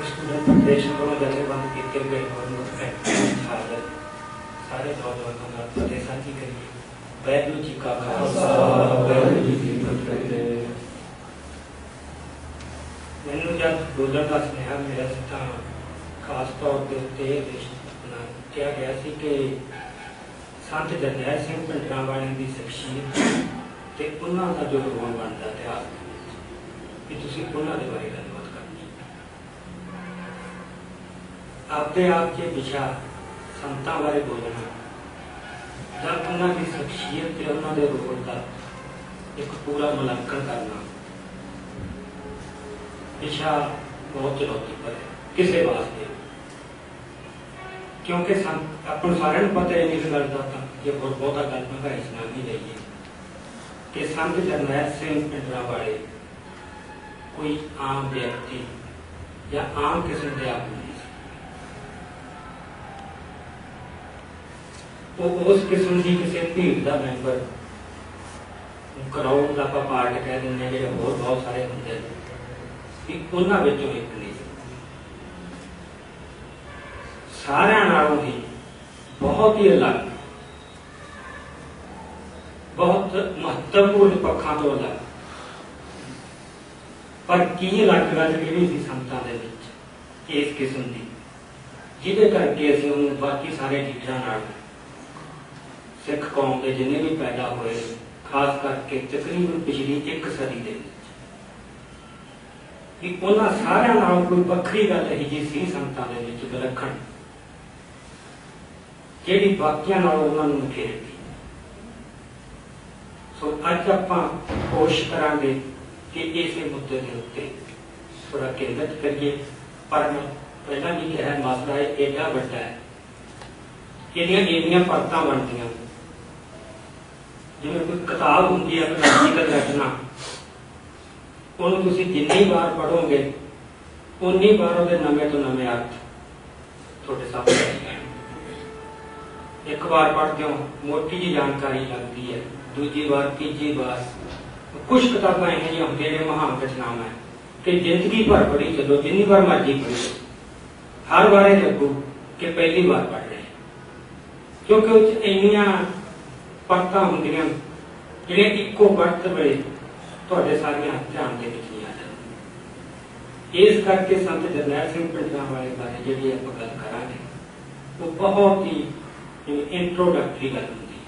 Student federation को जथेबंद किए गए हाजिर सारे नौजवानों का फतेह साझी करिए। वाहिगुरू जी का खालसा वाहिगुरू जी की फतेह। मैनू जब बोलने का सुनेहा मेरा तो खास तौर पर कहा गया सी कि संत जरनैल सिंह भिंडरांवाले की शख्सियत ते उन्हां दा जो रोल बनता इतिहास कि तुसीं उन्हां दे बारे गलबात करनी। आपदे आप के विशा संतां बारे बोलना जब उन्हां की शख्सियत ते उन्हां दे रोल का एक पूरा मुलांकन करना विशा बहुत चुनौतीपूर्ण है किसी वास्ते, क्योंकि अपन सारे पता है इस गल का ये बहुता गल महंगाई सुना नहीं रही है कि संत जरनैल सिंह भिंडरांवाले कोई आम व्यक्ति या आम किस्म के आदमी नहीं, वो उस किस्म की किसी भीड़ का मैंबर क्राउड का पार्ट कह दें जो होर बहुत सारे होंगे कि उन्होंने एक नहीं सारिਆਂ नालों ही बहुत ही अलग बहुत महत्वपूर्ण पक्षों तो अलग पर की अलग गल यही थी संतां दे विच इस किस्म की जिहदे करके असीं उहनूं बाकी सारे लीडरां नाल सिख कौम के जिन्ने भी पैदा हुए खास करके तकरीबन पिछली एक सदी दे कि उन्हां सारिਆਂ नाल कोई वक्री गल यही जी सी संतां दे विच विलक्षण जिहड़ी बाकियां नालों उन्हां नूं घेरदी। सो अज आपां कोशिश करांगे कि इस मुद्दे के उत्ते थोड़ा केंद्रित करिए, पर मैं पहला भी कहा मसला एडा वड्डा है, एडियां परतां बनदियां जिवें कोई किताब हुंदी है हकीकत रचना, उहनूं तुसीं जिन्नी बार पढ़ोगे उन्नी बार उहदे नਵੇਂ तो नਵੇਂ अर्थ तुहाडे सामने आएंगे। एक बार पढ़ते हो मोटी जी जानकारी लगती है, दूजी बार तीजी बार कुछ किताबें इहो जिहियां महान घटनावां है कि जिंदगी भर पढ़ी चलो, जिन्नी बार मर्जी पढ़ी हर बार ये लगू कि पहली बार पढ़ रहे, क्योंकि उस इन्नियां परतां हुंदियां जिहड़ियां इक्को वक्त वेले तुहाडे सारियां ध्यान दे विच नहीं आ जांदियां। इस करके संत जरनैल सिंह भिंडरांवाले बारे जिहड़ी आपां गल करांगे वो बहुत ही इंट्रोडक्टरी गल होंदी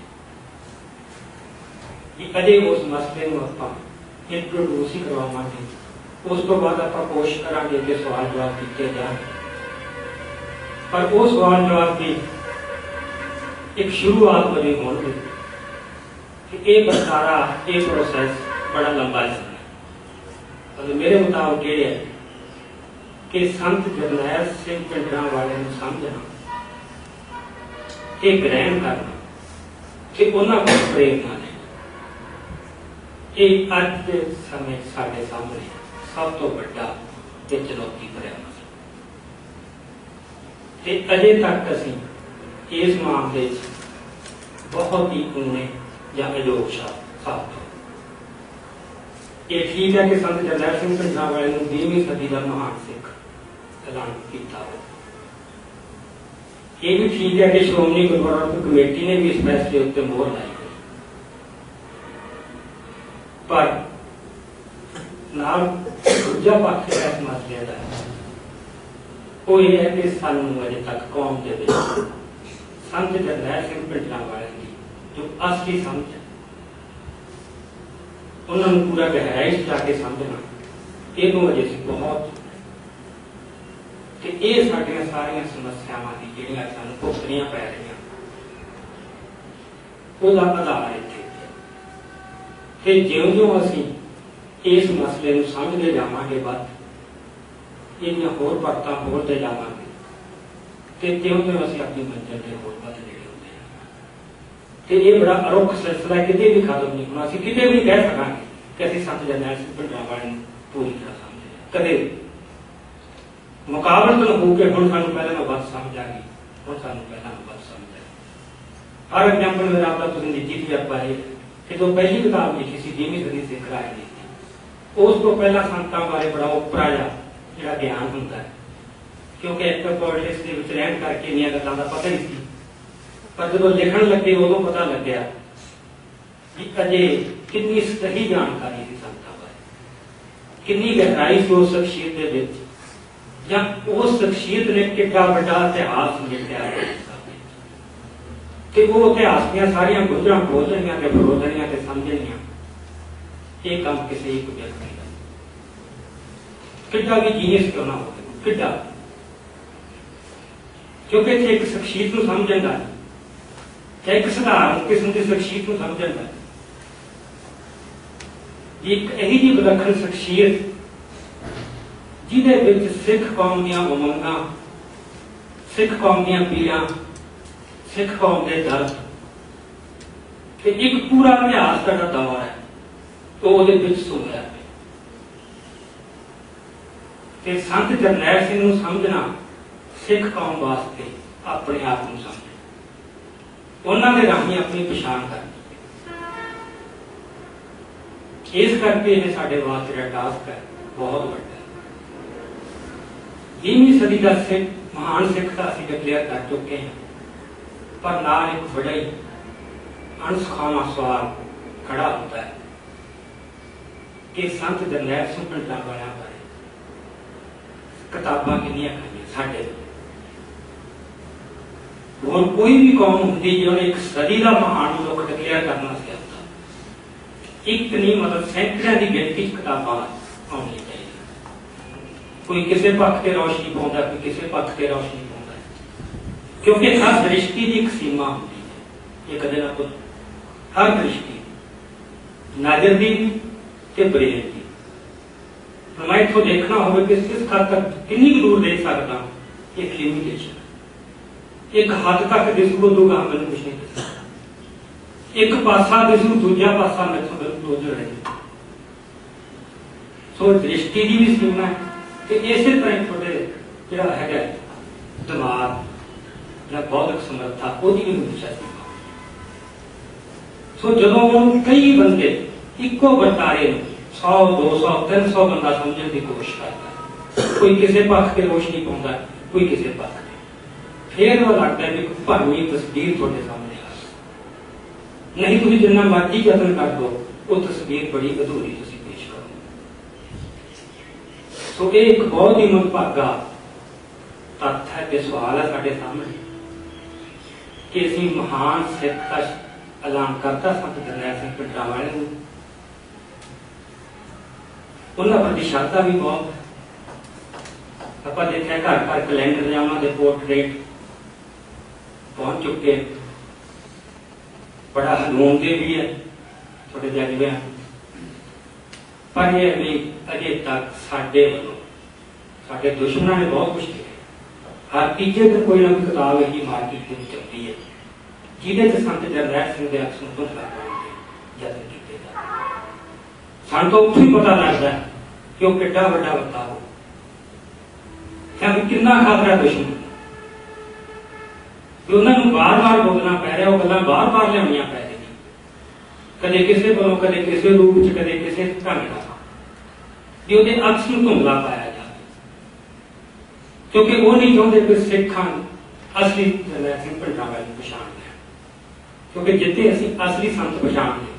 है, अजे उस मसले में आप इंट्रोड्यूस ही करवावांगे, उस तो बाद आप कोशिश करांगे कि सवाल जवाब किए जाए, पर वो सवाल जवाब की एक शुरुआत बनी होगी कि ये बसारा ये प्रोसैस बड़ा लंबा चलना। तो मेरे मुताबिक ये है कि संत जरनैल सिंह भिंडरांवाले नूं समझना, ये ग्रहण करना कि उन्हां को प्रेरणा लेना, ये अज के समय साडे सामने सब तो बड़ा ते चुनौती भरिया मसला ते अजे तक असीं इस मामले बहुत ही ऊने या अयोग साबित हो। ये ठीक है कि संत जरनैल सिंह भिंडरांवाले नूं 20वीं सदी का महान सिख ऐलान किया हो, ये भी ठीक है कि श्रोमणी गुरुद्वारा कमेटी ने भी इस फैसले उत्ते मोहर लाई है, पर नाल दूजा पक्ष इस मसले का वो ये है कि सानू अजे तक कौम के विच संत जरनैल सिंह भिंडरांवाले की जो असली समझ है उन्होंने पूरा गहराई से जाके समझना इनू अजे बहुत कि ये साडियां सारियां समस्यावां दी जिहड़ियां सानूं भुगतणियां पै रहीआं ਉਹਦਾ आधार इत्थे ते जिउं-जिउं असीं इस मसले नूं समझदे जावांगे वध इन्हां होर परतां खोलदे जावांगे ते तिउं-तिउं असीं अपनी मंजिल दे होर वध नेड़े हुंदे जावांगे ते ये बड़ा अरुख सिलसिला किते भी खत्म नहीं होना। असीं किते भी कह सकांगे कि असीं संत जरनैल सिंह भिंडरांवाले नूं पूरी तरह समझे कदे मुकाबलतन होकर हुण सानूं पहले वध समझ आ गई, हुण सानूं पहला वध समझ आ गई। हर एग्जाम्पल मेरा आपका तुसीं निजी तजर्बा है कि जो पहली किताब लिखी सी 20वीं सदी सिख राजनीति, उस तो पहला संतां बारे बड़ा उपरा जिहड़ा ज्ञान हुंदा है क्योंकि एक पॉलिटिक्स के विच रहन करके इन्नियां गल्लां दा पता ही सी, पर जदों लिखण लगे उदों पता लग्या कि अजे कितनी सही जानकारी सी संतां बारे, कितनी गहराई सी उस शख्सियत दे विच, जां उस शख्सियत ने कितना वड्डा इतिहास लिखिया है कि वो इतिहास दीयां सारियां गुजरां खोजणियां ते फरोलणियां ते समझणियां ये काम किसी एक व्यक्ति का किड्डा भी जीनियस क्यों ना हो, किड्डा, क्योंकि एक शख्सियत को समझण दा, एक साधारण किस्म की शख्सियत को समझण दा, एक यही जी विलक्षण शख्सियत जिहदे विच सिख कौम दीयां उमंगां, सिख कौम दीयां पीड़ां, सिख कौम के दर्द, एक पूरा इतिहास का दौर है तो वो सुनता है। संत जरनैल सिंह नूं समझना सिख कौम वास्ते अपने आप को समझ, उन्होंने राही अपनी पछाण कर, इस करके इन्हें साडे वास्ते जिहड़ा टास्क है बहुत बड़ा। 20वीं सदी का सिख महान सिख का असीं डिक्लेयर कर चुके हैं, पर नाल एक बड़ा ही अणसुखावा सवाल खड़ा होता है कि संत जरनैल सिंह पिंडां बारे किताबां कितनियां खाइयां साडे, और कोई भी कौम होंदी जिन्होंने एक सदी का महान मुल्क डिक्लेयर करना सी, एक नहीं मतलब सैकड़ों की गिनती किताबां आउणियां चाहिए। कोई किसी पक्ष से रोशनी पाउंदा, कोई किसी पक्ष से रोशनी पाउंदा, क्योंकि हर दृष्टि की एक सीमा होती है, एक दिन आप हर दृष्टि नजर की ते ब्रेन की, मैं इथों देखना हो कि किस हद तक कितनी दूर देख सकता, एक लिमिटेशन, एक हद तक दिसू दूगा मैंने कुछ नहीं दस, एक पासा दिसू दूजा पासा मैं बिल्कुल रहे। सो दृष्टि की भी सीमा है, तो इस तरह थोड़े जो है दिमाग या बौद्धिक समर्था वो भी हमेशा सीमा। सो जो कई बंदे इको बंटारे 100, 200, 300 बंदा समझने की कोशिश करता है, कोई किसी पक्ष से रोशनी पाउंदा, कोई किसी पक्ष से, फिर वो लगता है कि भरवी तस्वीर थोड़े सामने आ नहीं, तुम जिन्ना मर्जी यत्न कर दो वो तस्वीर बड़ी अधूरी तुसीं पेश करो। सो एक बहुत ही मनभागा तथ्य है, सवाल है साडे सामने कि असीं महान सिख का ऐलान करता संत जरनैल सिंह पिंडां वाले नूं, उन्होंने प्रति श्रद्धा भी बहुत, आप देखा घर घर कैलेंडर या उन्होंने पोर्ट्रेट पहुंच चुके, बड़ा हलूमदे भी है थोड़े जज्बे, पर यह भी अजे तक साडे वालों साडे दुश्मनों ने बहुत कुछ लिखा। हर तीजे दिन कोई ना कोई किताब है मार्केट में चलती है जिहदे संत जरनैल सिंह के अक्सर यत्न किए जाते, सन तो उतो ही पता लगता है कि वह कितना बड़ा बंदा हो, कितना खतरा दुश्मन, उन्होंने बार बार बोलना पै रहा, वो गल्लां बार बार लिया पै रही, कदे किसी वालों, कदे किसी रूप च, कदे किसी ढंग भी उहदे अक्स नूं धुंधला पाया जाए, क्योंकि वो नहीं चाहते कि सिखां असली जरनैल सिंह पिंडां वाले नूं पछाण लें, क्योंकि जिथे असीं असली संत पछाण लें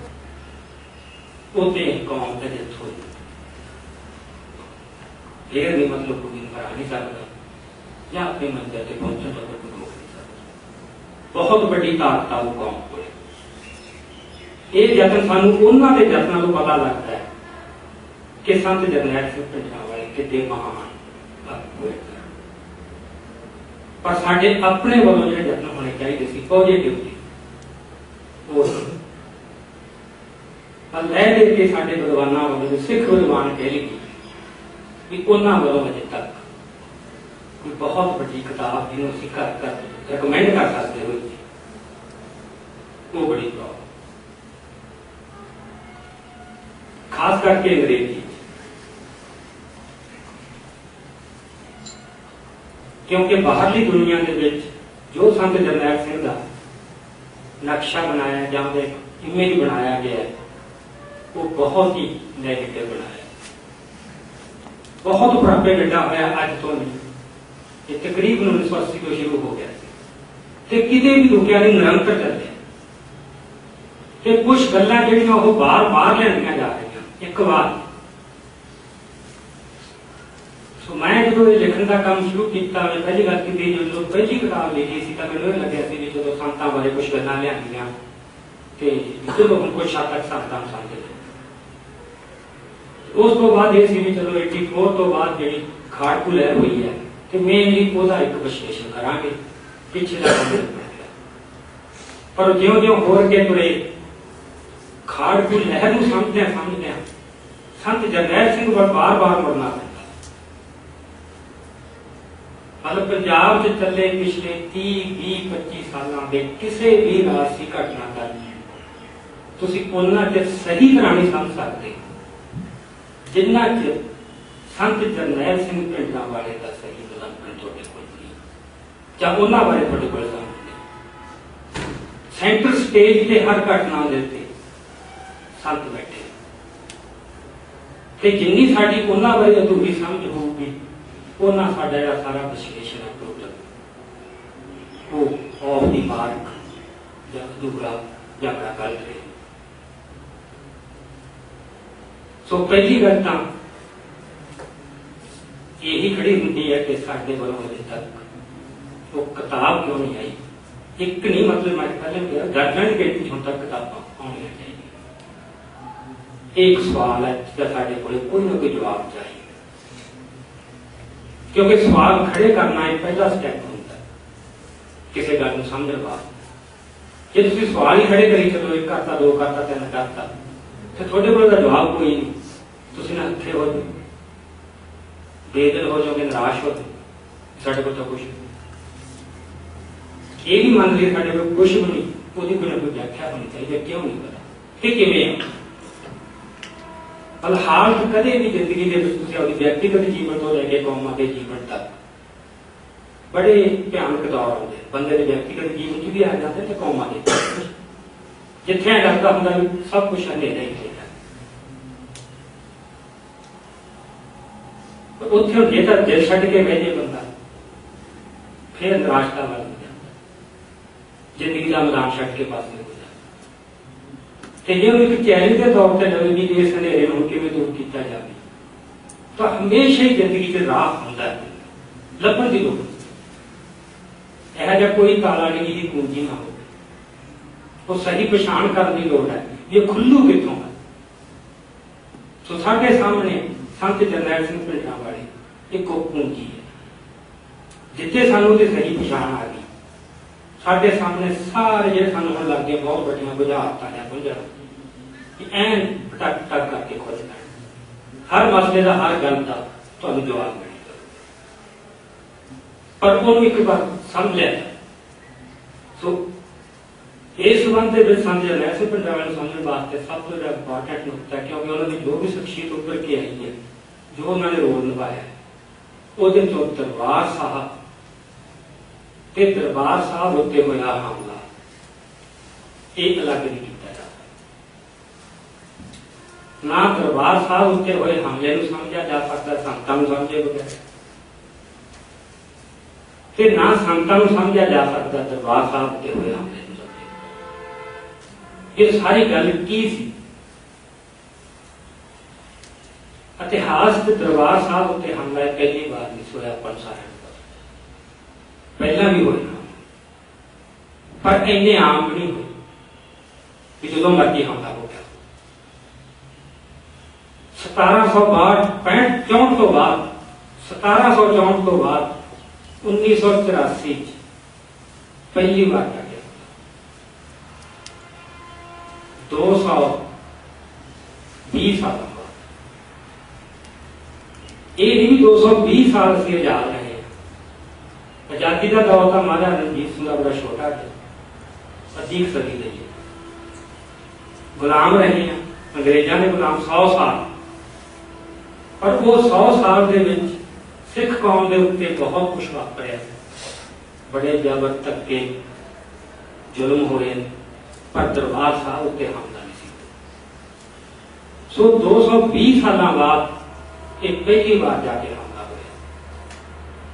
उते कौम का जित होई, फिर भी मतलब कोई हरा नहीं सकता या अपनी मंजिल तक पहुंचने तो कोई रोक नहीं सकता। बहुत बड़ी ताकत आ कौम को, ये जतन सानू उन्हां दे जतनां तों पता लगता है कि संत जरनैल सिंह पिंडां वाले कितने महान होए, पर साडे अपने वालों जिहड़े जतन होने चाहिए सी पॉजिटिवली लै लेके साडे विद्वानां वालों, सिख विद्वान कह लीजिए भी उन्हां वालों अजे तक कोई बहुत बड़ी किताब जिन्हों असीं कर रिकमेंड कर सकते हो वो बड़ी प्रॉब्लम, खास करके अंग्रेजी, क्योंकि बाहरली दुनिया के विच जो संत जरनैल सिंह का नक्शा बनाया या इमेज बनाया गया है वो बहुत ही नेगेटिव बनाया, बहुत प्रोपेगेंडा होया अज तो नहीं, ये तकरीबन 1980 को शुरू हो गया ते किते भी रुकिया नहीं, निरंतर चलते ते कुछ गल्लां जिहड़ियां ओह बार-बार लिआंदियां जा रही एक बार। सो मैं जो लिखण का काम शुरू किया, मैं पहली गल की जो पहली किताब लिखी सी तो मैनूं लग्या सी जो संतां बारे कुछ गल्लां लिआंदियां ते चलो हम कुछ हद तक संतां समझ ले। उस तो बाद ये सी भी चलो 84 तो बाद जिहड़ी खाड़कू लहर हुई है तो मेनली ਉਹਦਾ एक विश्लेषण करांगे पिछले का। पर ज्यों-ज्यों होर के तुरे खाड़कू लहर नूं समझदे संत जरनैल सिंह पर बार-बार मुड़ना पैंदा। मतलब पंजाब च चले पिछले 30-20-25 सालों के किसी भी राजसी घटना का तुसीं उन्हां च सही तरह नहीं समझ सकते जिन्ना च संत जरनैल सिंह पिंडां वाले का सही डेवलपमेंट तुहाडे कोल नहीं, जां उन्हां बारे तुहाडे कोल समझ। सेंटर स्टेज ते हर घटना दे उत्ते संत बैठे ते जिन्नी साडी उन्हां बारे अधूरी समझ होऊगी उन्हां साडा जिहड़ा सारा विश्लेषण है टोटल वो ऑफ दी मार्क जां अधूरा जां गलत है। सो पहली गल तो यही खड़ी होती है कि साढ़े वालों अजे तक वो किताब क्यों नहीं आई। एक नहीं मतलब मैं पहले कहा दर्जन गिनती हम तक किताबां आनी चाहिए। एक सवाल है जिसका साढ़े को कोई ना कोई जवाब चाहिए, क्योंकि सवाल खड़े करना एक पहला स्टैप होता है किसी गल को समझने वास्ते। जो तुम सवाल ही खड़े करी चलो एक करता दो करता तीन करता तो थोड़े को जवाब कोई नहीं, तुम नत्थे हो जाओ, बेदिल हो जाओगे, निराश हो जाओ। साढ़े को तो कुछ ये भी मान ली साढ़े को कुछ भी नहीं, उसकी कोई ना कोई व्याख्या होनी चाहिए क्यों नहीं पता कि किवें मतलब हाल कदे भी जिंदगी के व्यक्तिगत जीवन तो लैके कौमां के जीवन तक बड़े भयानक दौर आते बंदे के व्यक्तिगत जीवन च भी आ जाते तो कौमां के जिथे लगता होंगे सब कुछ अंधेरा ही है। उत्थे जेकर दिल छड्ड के बह जाए बंदा फिर निराशता वाल हो जाता, जिंदगी का मैदान छड्ड के पासे हो जाता। जो एक चैलेंज के तौर पर लवे भी इस अंधेरे को किवें दूर किया जाए तो हमेशा ही जिंदगी से राह होंदा है लभण की लोड़। यह जा कोई ताला नहीं की कुंजी ना हो, वो सही पछाण करने की लोड़ है ये खुल्लू कितों है। सो साडे सामने संत जरनैल सिंह पिंडां वाले एक कुंजी है जिथे सानू ते सही पछाण आ गई। साडे सामने सारे जिहड़े सानू हुण लग गए बहुत बड़ियां बुझारतां ने बुझण एन टक टक करके खुल जाण हर मसले का हर गल का तुहानू जवाब मिलेगा। पर उन्होंने एक बार समझ लिया। सो इस संबंध में संत जरनैल सिंह पिंडां वाले समझने वास्ते सब तो इंपॉर्टेंट नुकता है क्योंकि उन्होंने जो भी शख्सियत उभर के आई है जो उन्होंने रोल निभाया है वो दरबार साहब ते दरबार साहब उत्ते होया हमला एक अलग नहीं किया जाता। ना दरबार साहब उत्ते होए हमले नूं समझा जा सकता संतां नूं समझे बगैर ते ना संतां नूं समझा जा सकता दरबार साहब उत्ते होए हमले। ये सारी गल की सी इतिहास के दरबार साहब उत्ते हमला पहली बार नहीं होया पंसारण पहला भी होया पर इन्ने आम नहीं हुए कि जो मर्जी हमला हो गया। 1762-65 तो बाद 1764 तो बाद 1984 पहली बार जाके 220 साल बाद ये नहीं 220 साल से आजाद रहे। आजादी का दौर था महाराजा रणजीत सिंह का बड़ा छोटा था, अजीब सदी रही है, गुलाम रहे हैं अंग्रेजों ने गुलाम 100 साल पर वो 100 साल के विच सिख कौम के उत्ते बहुत कुछ वापरिया, बड़े जबर धक्के जुल्म होए पर दरबार साहब उत्ते हमला नहीं सी। सो 220 साल बाद एक पहली बार जाके हमला होया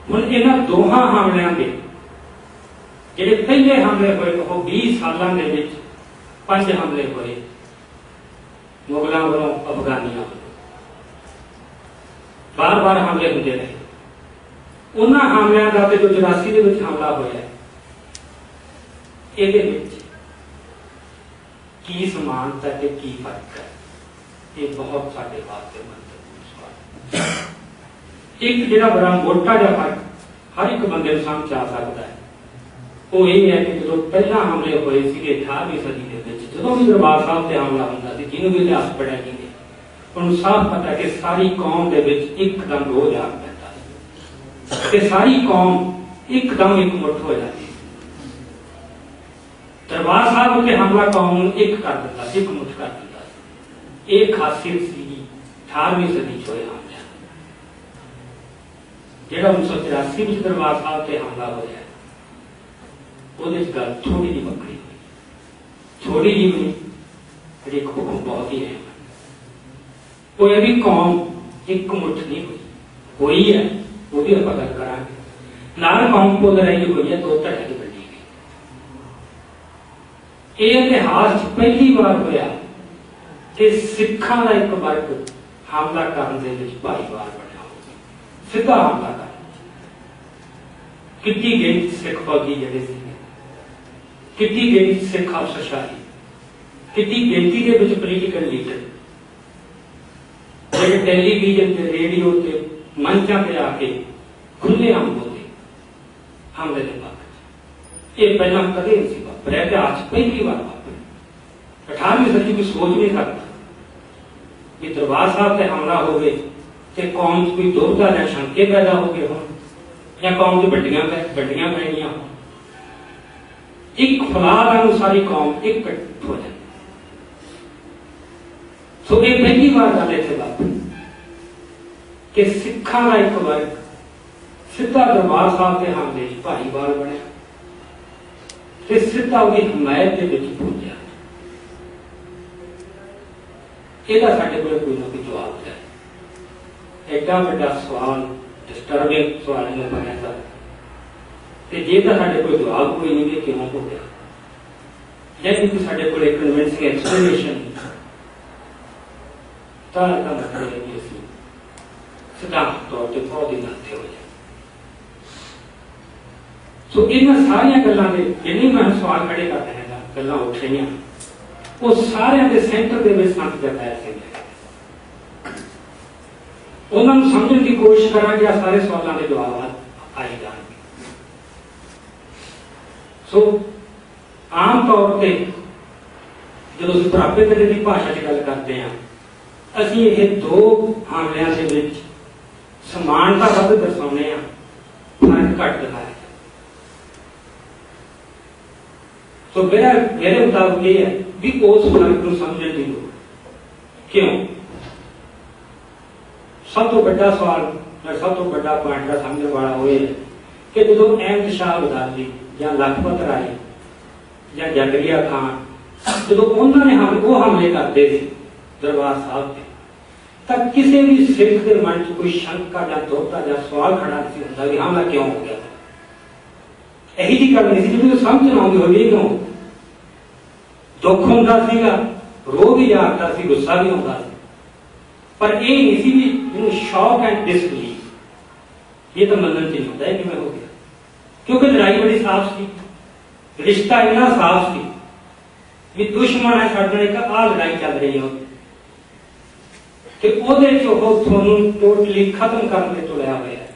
हुण इन्हां दोहां हमलियां दे जिहड़े पहले हमले होए वो 20 सालां दे विच 5 हमले होए मुगलों वालों अफगानियों बार बार हमले होते रहे। उन्हां हमलियां दा ते जो 84 दे विच हमला होया इहदे विच की समानता ते की फर्क है, ये बहुत साडे वास्ते महत्वपूर्ण सवाल है। एक जिहड़ा बड़ा मोटा जिहा फर्क हर एक बंदे नूं समझ आ सकदा है वो ये है कि जो पहला हमले होए सीगे 18वीं सदी के विच जदों भी दरबार साहब ते हमला हुंदा सी जिन्हों भी इतिहास पढ़िया कीते उन्होंने साफ पता कि सारी कौम दे विच एकदम रोज आ पैंदा ते सारी कौम एकदम एक मुठ हो जाती। दरबार साहब उत्ते हमला कौम एक कर दिता, एक मुठ कर दिता। एक खासियत सी 18वीं सदी च होया हमला जिहड़ा 1984 विच दरबार साहब ते हमला होया ਉਹਦੇ ਚ ਗੱਲ थोड़ी जी वक्री हुई, थोड़ी जी भी एक हुक्म बहुत ही है वो ये भी कौम एक मुठ नहीं हुई है वो भी आप गल करांगे नाल कौम को लड़ाई हुई है 2 धड़े की बनी गई। ये इतिहास पहली बार होया कि सिखां दा एक वर्ग हमला करने दे विच भाईवाल बनया सीधा हमला कर कितनी गई सिख फौजी जिहड़े सी कितनी गिनती सिख अफसरशाही कितनी गिनती के विच पोलीटिकल लीडर जो टेलीविजन के रेडियो के मंचा पे आके खुले आम बोले हमले के पक्ष ये पहला कदे नहीं वापरिया इतिहास पहली बार वापरिया। 18वीं सदी की सोच नहीं सकता कि दरबार साहब से हमला हो गए तो कौम कोई दुविधा या शंके पैदा हो गए हो या कौम की बड्डियां पैणियां हो एक फलाद सारी कौम एक हो जाए। सो ये पहली बार गल इत्थे वापरी कि सिखां दा एक वर्ग सीधा दरबार साहब के हमले भाईवाल बनया ते सीधा उसकी हमायत के विच पहुंचा। ਇਹਦਾ ਸਾਡੇ ਕੋਲ ਕੋਈ ਨਾ ਕੋਈ जवाब है। एडा बड़ा सवाल डिस्टर्बिंग सवाल नहीं बनया था ते जे तां साडे कोल जवाब कोई नहीं कि क्यों हो गया जब कि साडे कोल एक कन्विंसिंग एक्सप्लेनेशन तां दा मतलब है कि असीं सिद्धांत तौर ते बहुत ही नाते हो जाए। सो इन्हां सारियां गल्लां दे जिन्ने मैं सवाल खड़े कर रहा है गल्लां उठ रही वो सारियां दे सेंटर दे विच संत जरनैल सिंह उन्होंने समझने की कोशिश करा कि सारे सवालों के जवाब आए जाएंगे। सो आम तौर पर जो प्राप्त करने की भाषा की गल करते हैं असी ये 2 हमलियां के विच समानता वध दर्शाने फर्क घट दिखाया। तो मेरे मुताबिक ये है भी उस फर्क को समझने की लोड़ क्यों। सब तो बड़ा सवाल सब तो बड़ा पॉइंट का समझने वाला वो है कि जो अहमद शाह अब्दाली या लखपत राय या जकरिया खान जो उन्होंने वो हमले करते थे दरबार साहब से तब किसी भी सिख के मन च कोई शंका या दुविधा या सवाल खड़ा नहीं होता कि हमला क्यों हो गया। यही जी गल नहीं थी जो समझ ना आती होगी क्यों दुख होता सीगा रो भी आता सी गुस्सा भी होता पर ये नहीं सी भी शॉक एंड डिसबिलीफ ये तो मनन नहीं होता है कि मैं हो गया क्योंकि लड़ाई बड़ी साफ सी रिश्ता इतना साफ सी भी दुश्मन है साढ़े एक आ लड़ाई चल रही है टोटली खत्म करने तुलिया हुआ है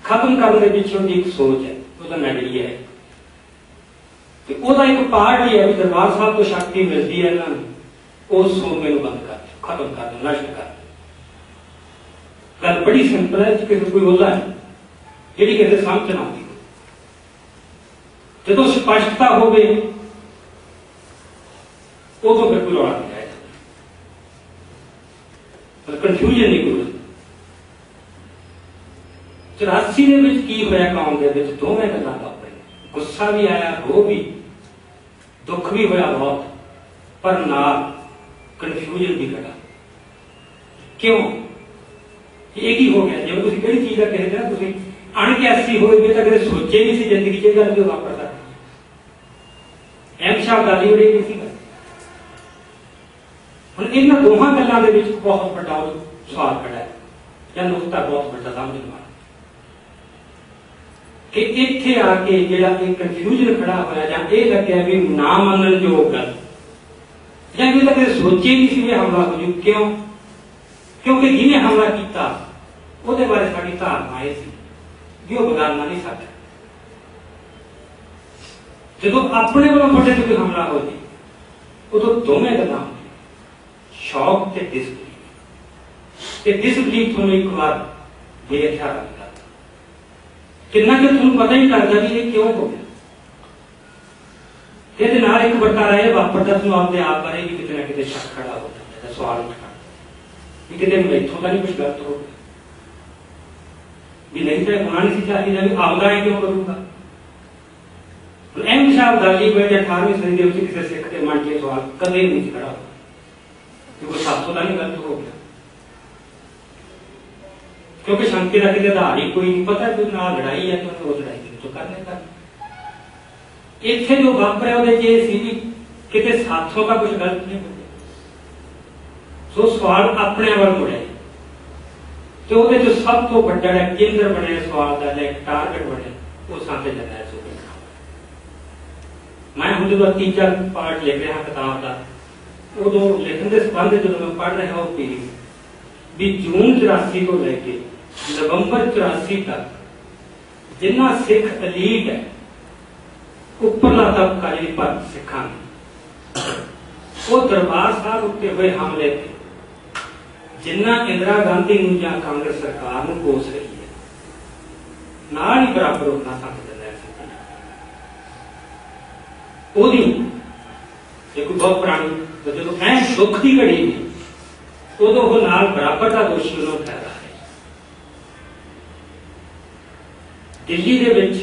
खत्म करने पिछों एक सोच है उसका नजरिया है एक पार्ट ही है भी दरबार साहब को शक्ति मिलती है ना उस सोमे बंद कर खत्म कर दो नष्ट कर गल बड़ी सिंपल है किसी कोई ओला है जी किसी समझ ना आती जो स्पष्टता हो गई उदों फिर कोई रौला नहीं आएगा कन्फ्यूजन नहीं कोई। 84 ਦੇ ਵਿੱਚ ਕੀ ਹੋਇਆ ਕੌਮ ਦੇ ਵਿੱਚ ਦੋਵੇਂ ਗੱਲਾਂ ਵਾਪਰੀਆਂ गुस्सा भी आया रो भी दुख भी होया बहुत पर नाल कन्फ्यूजन भी घटा क्यों एक ही हो गया जो किसी चीज का कहते ना अणक्यासी हो गए तो कदे सोचे नहीं सी जिंदगी च गल जो वापर सकती। अहमद शाह अब्दाली होरे नहीं सी। हुण इन्हां दोहां गल्लां दे विच बहुत बड़ा सवाल खड़ा है या नुकता बहुत बड़ा समझण वाला कि इत्थे आके जिहड़ा एक कंफ्यूजन खड़ा होया जां ये लग्या भी ना मनण योग गल जां ये कदे सोचे नहीं सी हमला हो जू। क्यों? क्योंकि जिन्हें हमला किया ਉਹਦੇ बारे साड़ी धारणा यह सी कि वह बगाड़ना नहीं सकता। जो अपने वालों थोड़े से कोई हमला हो जाए उदों दोवें गल्लां होंदियां, शौक ते डिसबिलीफ तुहानूं एक बार बेख्याल करता किन्ना कि तुहानूं पता ही नहीं लगता भी ये क्यों हो गया। ਇਹਦੇ ਨਾਲ एक बड़ा रहा वापरता तुहानूं आपदे आप बारे भी किते ना किते शक खड़ा हो जाता है, सवाल उठता कि किते मैथों तो नहीं कुछ गलत हो गया भी नहीं तो होना नहीं चाहिए भी आपदा ही क्यों करूंगा। अहमद शाह अब्दाली को 18वीं सदी के किसी सिख के मन के सवाल कदे नहीं खड़ा हो क्योंकि साथों का नहीं गलत हो गया क्योंकि शांति का किसी आधार ही कोई नहीं पता कोई ना लड़ाई है तो उस लड़ाई तो करने का इत्थे जो वापरिया ਉਹਦੇ ਚ ਇਹ ਸੀ ਵੀ ਕਿਤੇ ਸਾਥੋਂ का कुछ गलत नहीं हो गया। सो सवाल अपने ਵੱਲ ਮੁੜਿਆ तो ਉਹਦੇ ਚ सब तो ਵੱਡਾ केंद्र बने सवाल का टारगेट बने वो संत जरनैल सिंह भिंडरावाले। मैं ਹੁਣ जो तीजा पार्ट लिख रहा किताब का उदों लिखण के संबंध जो मैं पढ़ रहा वो पीरियड भी जून 84 को लेके नवंबर 84 तक जिन्ना सिख एलीट है उपरला तबका जी पर सिखा वो दरबार साहब उत्ते हुए हमले थे जिन्ना इंदिरा गांधी या कांग्रेस सरकार को कोस रही है नाल ही बराबर उतना संत जरनैल सिंह भिंडरावाले बहुत पुरानी जो ऐन दुख की घड़ी थी उदों वो नाल बराबर का दोषी उन्होंने ठहरा है। दिल्ली दे विच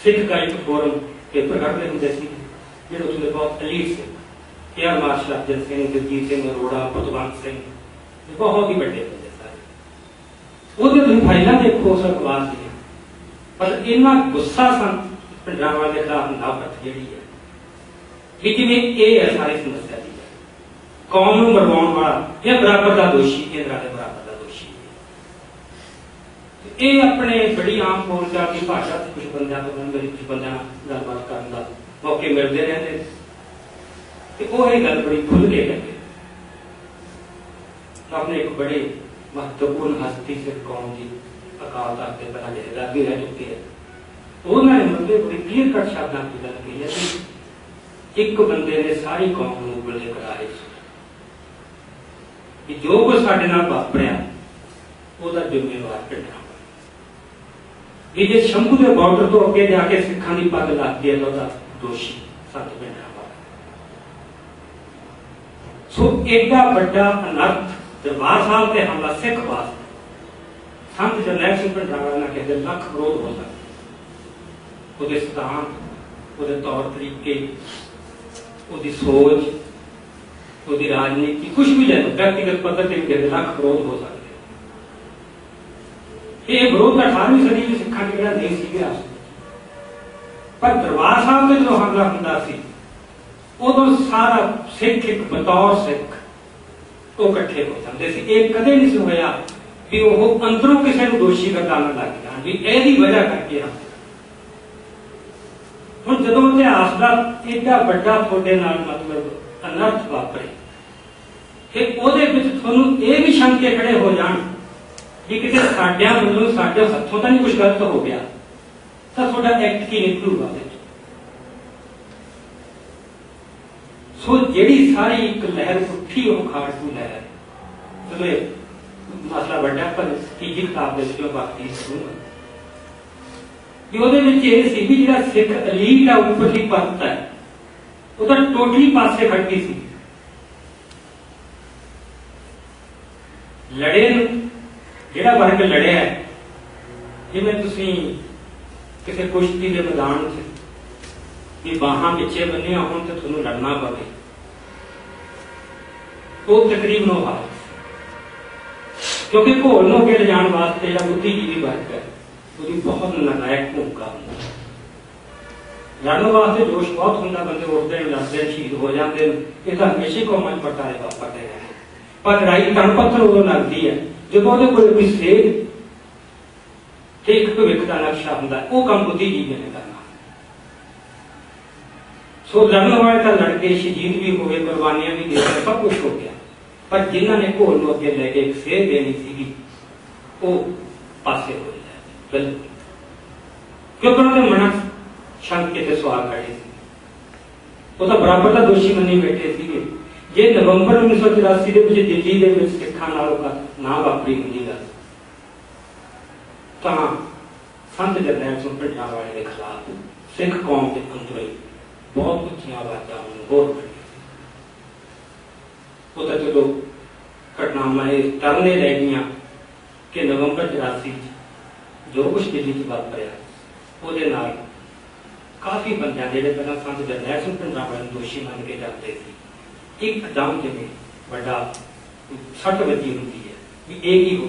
सिख का एक फोरम पेपर कढ़ते होंगे जो उसमें बहुत एलीट से एयर मार्शल अर्जन सिंह, जगजीत सिंह अरोड़ा, भगवंत सिंह बहुत ही बड़े बंदे सारे वो फाइलें देखो उस अखबार दी पर इन्ना गुस्सा सन भिंडरावाले के खिलाफ नफरत जी है कि जिवें ये है सारी समस्या की कौम को मरवाने वाला या बराबर का दोषी इंदिरा के बराबर का दोषी ये अपने बड़ी आम बोलचाल की भाषा से कुछ बंद कुछ बंद गलबात करने का मौके मिलते रहते वो ये गल बड़ी खुल के कहते अपने एक बड़े महत्वपूर्ण हस्ती से कौम की अकाल तख्त के पहले लागे रह चुके हैं उन्होंने मतलब बड़ी क्लियर कट शब्दों की गल कही है कि एक बंदे ने सारी कौम को उगले कराए कि जो कुछ साडे नाल वापरिया ਉਹਦਾ ਜ਼ਿੰਮੇਵਾਰ ਭਿੰਡਰਾਵਾਲੇ ਜੇ ਸ਼ੰਭੂ ਦੇ ਬਾਰਡਰ ਤੋਂ ਅੱਗੇ ਜਾ ਕੇ ਸਿੱਖਾਂ ਦੀ ਪੱਗ ਲੱਗ ਗਈ ਤਾਂ ਉਹਦਾ ਦੋਸ਼ੀ ਸੰਤ ਭਿੰਡਰਾਵਾਲਾ। ਸੋ ਐਡਾ ਵੱਡਾ ਅਨਰਥ ਦਰਬਾਰ ਸਾਹਿਬ ਤੇ ਹਮਲਾ ਸਿੱਖ ਵਾਸਤੇ ਸੰਤ ਜਰਨੈਲ ਸਿੰਘ ਭਿੰਡਰਾਵਾਲਾ ਨਾਲ ਕਹਿੰਦੇ ਲੱਖ ਵਿਰੋਧ ਹੋ ਸਕਦਾ ਉਹਦੇ ਸਿਧਾਂਤ ਉਹਦੇ ਤੌਰ ਤਰੀਕੇ ਉਹਦੀ ਸੋਚ ਉਹਦੀ ਰਾਜਨੀਤੀ कुछ भी ले लो व्यक्तिगत पद्धति से कहते लाख विरोध हो सकते ये विरोध 18वीं सदी में सिखा के नहीं सी गया पर दरबार साहब से जो हमला होता सी उदों सारा सिख एक बतौर सिख वो इकट्ठे हो जाते सी। ये कदे नहीं सी होया कि वो अंदरों किसी को दोषी करना लग जाए भी एदी वजह करके हम हुण जदों इतिहास का एडा बड़ा थोड़े नाल मतलब अनर्थ वापरे फिर ਉਹਦੇ ਵਿੱਚ ਤੁਹਾਨੂੰ ਇਹ ਵੀ ਸ਼ੰਕੇ ਖੜੇ ਹੋ ਜਾਣ कि किसी साढ़िया वालों साढ़े हथों तो नहीं कुछ गलत हो गया तो थोड़ा एक्ट की निकलूगा। सो जी सारी एक लहर उठी वो खाड़कू लहर चलो मसला बड़ा पर तीजी किताब बाकी जो सिख एलीट है उपरली परत है वो तो टोटली पासे खड़ती सी लड़े ਜਿਹੜਾ वर्ग लड़िया है जिवें तुसीं किसी कुश्ती के मैदान भी बाहां पिछे बन्निया होण ते तुहानूं लड़ना पवे वो तकरीबन हाल क्योंकि घोल नूं अगे ले जाण वास्ते जिहड़ा बुद्धिजीवी वर्ग है उसकी बहुत निर्णायक भूमिका होती है। लड़न वास्ते जोश बहुत होंगे, बंदे उठते हैं, लड़ते हैं, शहीद हो जाते हैं, ये तो हमेशा कौम पटारे वापरते हैं। पर लड़ाई तन पत्थर उदों लगती है जो कोई सेध ते एक भविख का नक्शा होंगे, वो काम बुद्धिजीवी ने करना। सो लड़न वाले तो लड़के शहीद भी हो गए, कुर्बानियां भी दे, सब कुछ हो गया, पर जिन्होंने घोल को अगे लैके एक सेध देनी सी वो पासे हो जाए, बिल्कुल, क्योंकि उन्होंने मन शंक के सवाल खड़े थे, वो तो बराबर का दोषी मनी बैठे थे। जे नवंबर 1984 के दिल्ली के सिखा ना वापरी होंगी गल, तो संत जरनैल सिंह भुट्टो वाले के खिलाफ सिख कौम के अंदर ही बहुत उच्चियां आवाज़ां होर वो तो चलो घटनावां तरने रह गई कि नवंबर 84 जो कुछ दिल्ली च वापरिया ਉਹਦੇ ਨਾਲ काफी बंदियां ਜਿਹੜੇ ਪਹਿਲਾਂ संत जरनैल सिंह भुट्टो वाले दोषी मान के जाते थे, एकदम जिवें ਵੱਡਾ सट वजी होंगी है भी एक ही हो।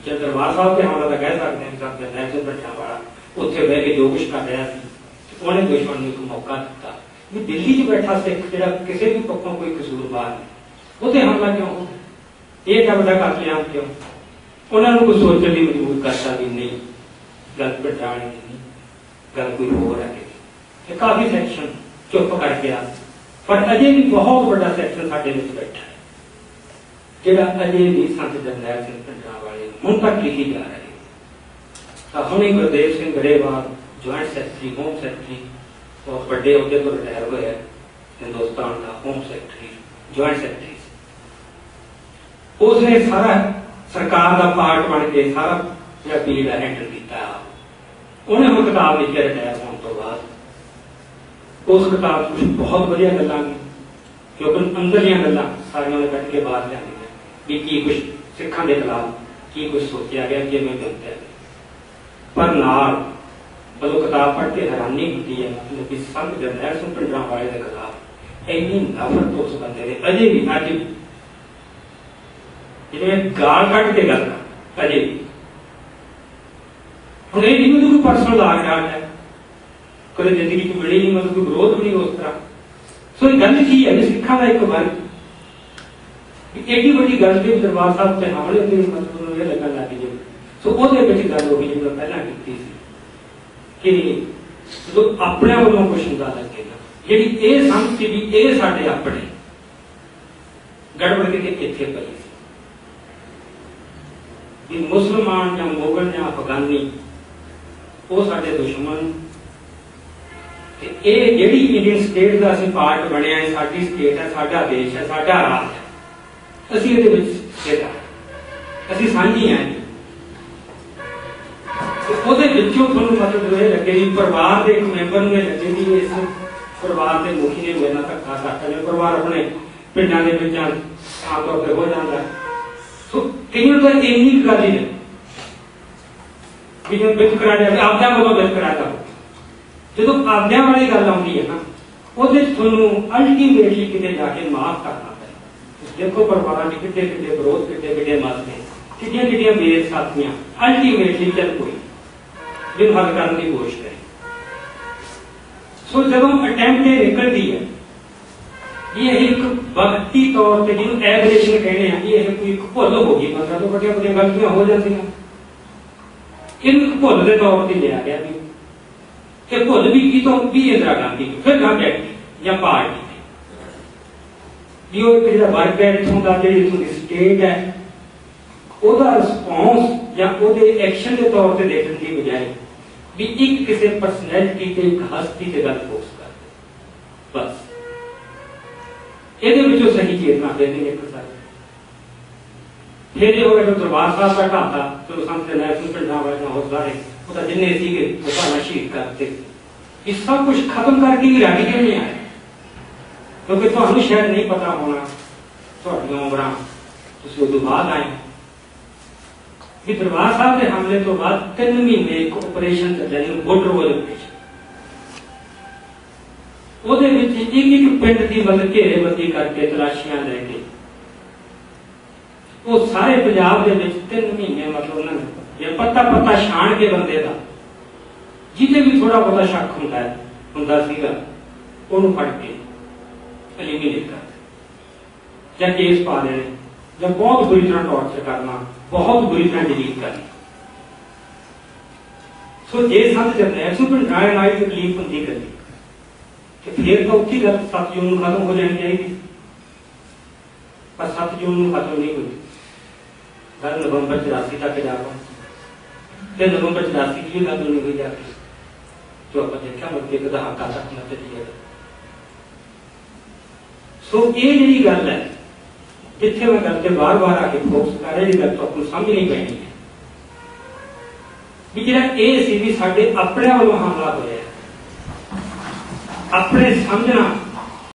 जब दरबार साहब के हमला तो कह सकते हैं संत जरनैल सिंह भुट्टो वाला उत्थे बह के जो कुछ कर रहा था, उन्हें दुश्मन को एक मौका दिता भी दिल्ली च बैठा सिख जो किसी भी पक्षों कोई कसूरवार नहीं, उत्थे हमला क्यों हो, ये क्या बड़ा कतलेआम क्यों, उन्होंने कुछ सोचने की मजबूर करता भी नहीं, गल पटाने की नहीं, गल कोई होर है। काफी सैक्शन चुप कर गया, पर अजे भी बहुत बड़ा सैक्शन साडे विच बैठा है जिहड़ा अजे भी संत जरनैल सिंह भुट्टो वाले हुण तक लिखी जा रहे हैं। तो हुणे Gurdev Singh Grewal joint secretary home secretary बहुत बड़े अहदे तो रिटायर हुए हैं, हिंदुस्तान का होम सैकटरी ज्वाइंट सैकटरी, उसने सारा सरकार का पार्ट बन के सारा पीरियड हैंडल किया। उन्हें हम किताब लिखी रिटायर होने तो बाद, उस किताब कुछ बहुत वधिया गल्लां क्योंकि अंदरलियां गल्लां सारियां ने कट के बाहर लिया भी की कुछ सिखां दे खिलाफ की कुछ सोचा गया, किवें बनता है। पर नाल बदों किताब पढ़ के हैरानी होती है कि संत जरनैल सिंह भुट्टो वाले के खिलाफ इन्नी नफरत उस बंदे ने अजे भी अज जिवें गाल कट के गल अजे हम ये नहीं कोई पर्सनल आग डाल है, कभी जिंदगी को मिली नहीं, मतलब कोई विरोध भी नहीं उस तरह। सो गल की है सिखा का एक वर्ग एडी बड़ी गल के दरबार साहब से हमले होते मतलब ये लगन लग गई। सो ਉਹਦੇ ਵਿੱਚ ਗੱਲ हो गई जो पहला की कि जो अपने वालों कुछ ਹੁੰਦਾ ਲੱਗੇ ਨਾ ਜਿਹੜੀ ਇਹ ਸਮਝ ਸੀ ਵੀ ਇਹ ਸਾਡੇ ਆਪਣੇ ਗੜਬੜ ਕੇ ਇੱਥੇ ਪਈ ਸੀ ਵੀ ਮੁਸਲਮਾਨ ਜਾਂ ਮੁਗਲ ਜਾਂ ਅਫਗਾਨੀ ਉਹ ਸਾਡੇ ਦੁਸ਼ਮਣ ਤੇ ਇਹ ਜਿਹੜੀ ਇੰਡੀਅਨ ਸਟੇਟ ਦਾ ਅਸੀਂ ਪਾਰਟ ਬਣਿਆ ਹੈ, ਸਾਡੀ ਸਟੇਟ ਹੈ, ਸਾਡਾ ਦੇਸ਼ ਹੈ, ਸਾਡਾ ਰਾਜ ਹੈ, ਅਸੀਂ ਇਹਦੇ ਵਿੱਚ ਸਥਿਤ ਹਾਂ, ਅਸੀਂ ਸਾਂਝੀ ਹਾਂ। ਉਹਦੇ ਵਿੱਚੋਂ ਤੁਹਾਨੂੰ ਮਤਲਬ ਇਹ ਲੱਗੇ ਵੀ ਪਰਿਵਾਰ ਦੇ ਇੱਕ ਮੈਂਬਰ ਨੂੰ ਇਹ ਲੱਗੇ ਵੀ ਇਸ ਪਰਿਵਾਰ ਦੇ ਮੁਖੀ ਨੇ ਮੇਰੇ ਨਾਲ ਧੱਕਾ ਕਰਤਾ, ਜਿਵੇਂ ਪਰਿਵਾਰ ਆਪਣੇ ਪਿੰਡਾਂ ਦੇ ਵਿੱਚ ਆਮ ਤੌਰ ਤੇ ਹੋ ਜਾਂਦਾ। ਸੋ ਕਈਆਂ ਦਾ ਇੰਨੀ ਗੱਲ ਹੀ ਨਹੀਂ ਵੀ ਜੋ ਬਿੱਤ ਕਰਾ ਜਾਵੇ ਆਪਦਾ ਵੱਲੋਂ ਬਿੱਤ ਕਰਾਤਾ, ਜਦੋਂ ਆਪਦਿਆਂ ਵਾਲੀ ਗੱਲ ਆਉਂਦੀ ਹੈ ਨਾ ਉਹਦੇ ਤੁਹਾਨੂੰ ਅਲਟੀਮੇਟਲੀ ਕਿਤੇ ਜਾ ਕੇ ਮਾਫ ਕਰਨਾ ਪੈਂਦਾ। ਦੇਖੋ ਪਰਿਵਾਰਾਂ ਦੇ ਕਿੱਡੇ ਕਿੱਡੇ ਵਿਰੋਧ, ਕਿੱਡੇ ਕਿੱਡੇ ਮਸਲੇ, ਕਿੱਡੀਆਂ ਕਿੱਡੀਆਂ ਬੇਇੱਜ਼ਤੀਆਂ, ਅਲਟੀਮੇਟਲੀ ਚੱਲ ਕੋਈ दिन हल करने की कोशिश करें। सो जब अटेम्प्ट निकलती है ये एक वक्ती तौर पर जिन्होंने एवरेशन कहने हैं, ये कोई भुल होगी, मतलब तो बड़िया बड़िया गलतियां हो जाती हैं, इन भुल के तौर पर लिया गया भी भुल भी की तो भी इंदिरा गांधी फिर गांधी या पार्टी जो एक वर्ग है इतों का जी स्टेट है ਉਹਦਾ ਰਿਸਪੌਂਸ ਜਾਂ ਉਹਦੇ ਐਕਸ਼ਨ ਦੇ ਤੌਰ ਤੇ ਦੇਖਣ ਦੀ ਬਜਾਏ ਵੀ ਇੱਕ ਕਿਸੇ ਪਰਸਨੈਲਿਟੀ ਤੇ ਇੱਕ ਹਸਤੀ ਤੇ ਗੱਲ ਫੋਕਸ ਕਰਦੇ ਬਸ ਇਹਦੇ ਵਿੱਚੋਂ ਸਹੀ ਚੇਤਨਾ ਦੇ ਦੇਂਗੇ ਇੱਕ ਸਾਰੇ ਫਿਰ ਇਹ ਹੋਵੇ ਦਰਬਾਰ ਸਾਹਿਬ ਦਾ ਢਾਂਚਾ ਤੇ ਸੰਤ ਜਰਨੈਲ ਸਿੰਘ ਭੁੱਟੋ ਵਾਲੇ ਨਾਲ ਹੋਰ ਸਾਰੇ ਉਹ ਤਾਂ ਜਿੰਨੇ ਸੀਗੇ ਉਹ ਸਾਰਾ ਸ਼ਹੀਦ ਕਰਤੇ। ਇਹ ਸਭ ਕੁਝ ਖਤਮ ਕਰਕੇ ਹੀ ਰਾਣੀ ਕਿਉਂ ਨਹੀਂ ਆਏ, ਕਿਉਂਕਿ ਤੁਹਾਨੂੰ ਸ਼ਾਇਦ ਨਹੀਂ ਪਤਾ ਹੋਣਾ ਤੁਹਾਡੀਆਂ ਉਮਰਾਂ ਤੁਸੀਂ ਉਦੋਂ ਬਾਅਦ ਆਏ कि दरबार साहब के हमले तो बाद 3 महीने एक ऑपरेशन चलिया जिन्होंने बॉर्डर वाल ऑपरेशन, ਉਹਦੇ ਵਿੱਚ ਇੱਕ ਇੱਕ ਪਿੰਡ ਦੀ ਮਤਲਬ ਘੇਰੇਬੰਦੀ ਕਰਕੇ ਤਲਾਸ਼ੀਆਂ ਲੈ ਕੇ ਉਹ ਸਾਰੇ ਪੰਜਾਬ ਦੇ ਵਿੱਚ 3 ਮਹੀਨੇ ਮਤਲਬ ਉਹਨਾਂ ਨੇ ये पत्ता पत्ता छाण के बंदे का जिसे भी थोड़ा बहुत शक हुंदा सीगा उन्होंने फड़ के एलिमिनेट कर या केस पा देने या बहुत बुरी तरह टॉर्चर करना, बहुत बुरी तरह डिलीट करना। सो जे संत जरनैल सिंह भंडारा नाल तकलीफ होंगी कभी तो फिर तो उत्थी गल 7 जून खत्म हो जानी चाहिए, पर 7 जून खत्म नहीं हुई। गल नवंबर 84 तक जा पाए, नवंबर 84 की गल नहीं हुई जाके जो आप देखा मुझे एक दहाका तक नतीजा। सो ये जी गल है जिथे मैं गल बार बार आके फोकस कर रही गल तो आपको समझनी पैनी है भी जो ये सी भी साडे अपने वालों हमला होया, अपने समझना